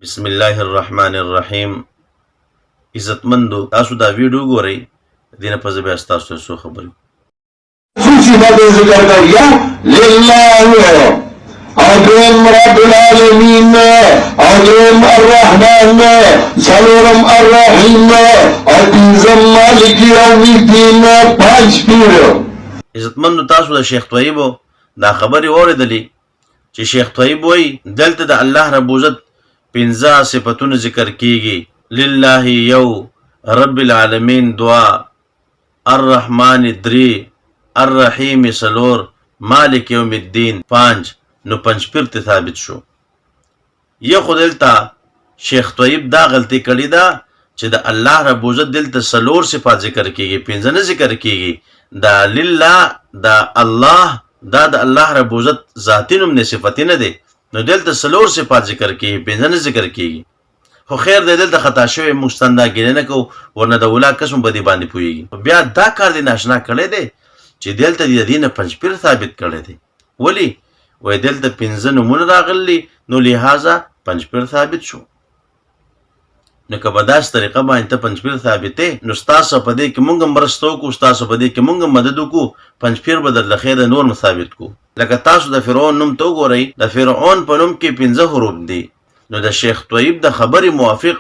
بسم الله الرحمن الرحیم. عزتمندو تاسو دا ویډیو ګورئ، دینه په ځبه تاسو څه خبرې خصوصی بات ذکر کیا للہ اجرم رب العالمین اجرم الرحمن سلورم الرحیم عزیزم مالک یوم الدین پانچ پیر. عزتمندو تاسو د شیخ طیب دا خبرې اوریدلې چې شیخ طیب وایي دلته د الله رب عزت 15 صفاتونه ذکر کیږي. لله یو، رب العالمین دعا، الرحمن دری، الرحیم سلور، مالک یوم الدین 5. نو پنځ پیر ته ثابت شو. یا خو دلته شیخ طیب دا غلطی کړی دا چې د الله رب عزت دلته سلور صفات ذکر کیږي، 15 نه ذکر کیږي. دا لله دا الله دا د الله رب عزت ذاتی نوم نه صفتی نه دی، نو دلته سلور صفات ذکر کیږي، 15 نه ذکر کیږي. خو خیر دی دلته خطا شوی مستندا ګینه نه کو ورنه د ولا قسم بدی باندې پویږي. بیا دا کار دی ناشنا کړی دی چې دلته د دینه پنځ پیر ثابت کړی دی. ولی وای دلته 15 نمونه راغلي، نو لہذا پنځ پیر ثابت شو. نو که په داسې طریقه باندې ته پنځ پیر ثابتې، نو ستاسو په دې کې مونږ مرسته وکړو، ستاسو په دې کې مونږ مدد وکړو، پنځ پیر به درله خیره نور هم ثابت کو. لکه تاسو د فرعون نوم ته وګورئ، د فرعون په نوم کې 15 حروف دي. نو د شیخ طیب د خبرې موافق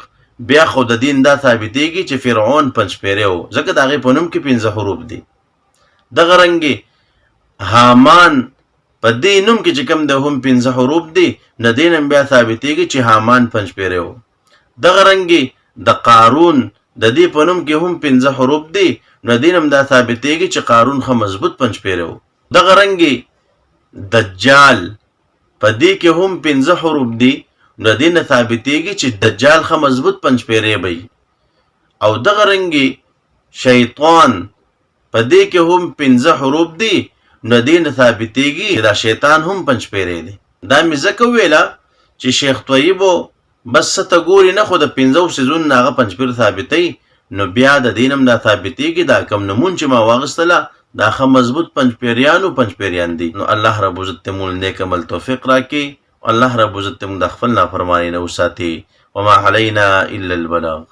بیا خو د دین دا ثابتېږي چې فرعون پنځ پیری و، ځکه د هغې په نوم کې 15 حروف دي. دغه رنګې حامان په دې نوم کې چې کوم د هم 15 حروف دي، نو دې نوم بیا ثابتېږي چې حامان پنځ پیری و. دغه رنګې د قارون د دې په نوم کې هم 15 حروف دي، نو دې نوم دا ثابتېږي چې قارون ښه مضبوط پنځ پیری و. دغه رنګې دجال په دې کې هم 15 حروف دي، نو دې نه ثابتېږي چې دجال ښه مضبوط پنځ پیری وي. او دغه رنګې شیطان په دې کې هم 15 حروف دي، نو دې نه ثابتېږي چې دا شیطان هم پنځ پیری دی. دا مې ځکه ویله چې شیخ طیب بس څه ته ګوري نه، خو د 15 سیزونو نه هغه پنځ پیر ثابتوي، نو بیا د دې نوم دا ثابتېږي دا کوم نومون چې ما واخیستله دا ښه مضبوط پنځ پیریان دي. نو الله رب عزت ته مو نیک عمل توفیق راکړي، الله رب عزت ته مو د خپل نافرماني نه وساتي. وما علينا الا البلاغ.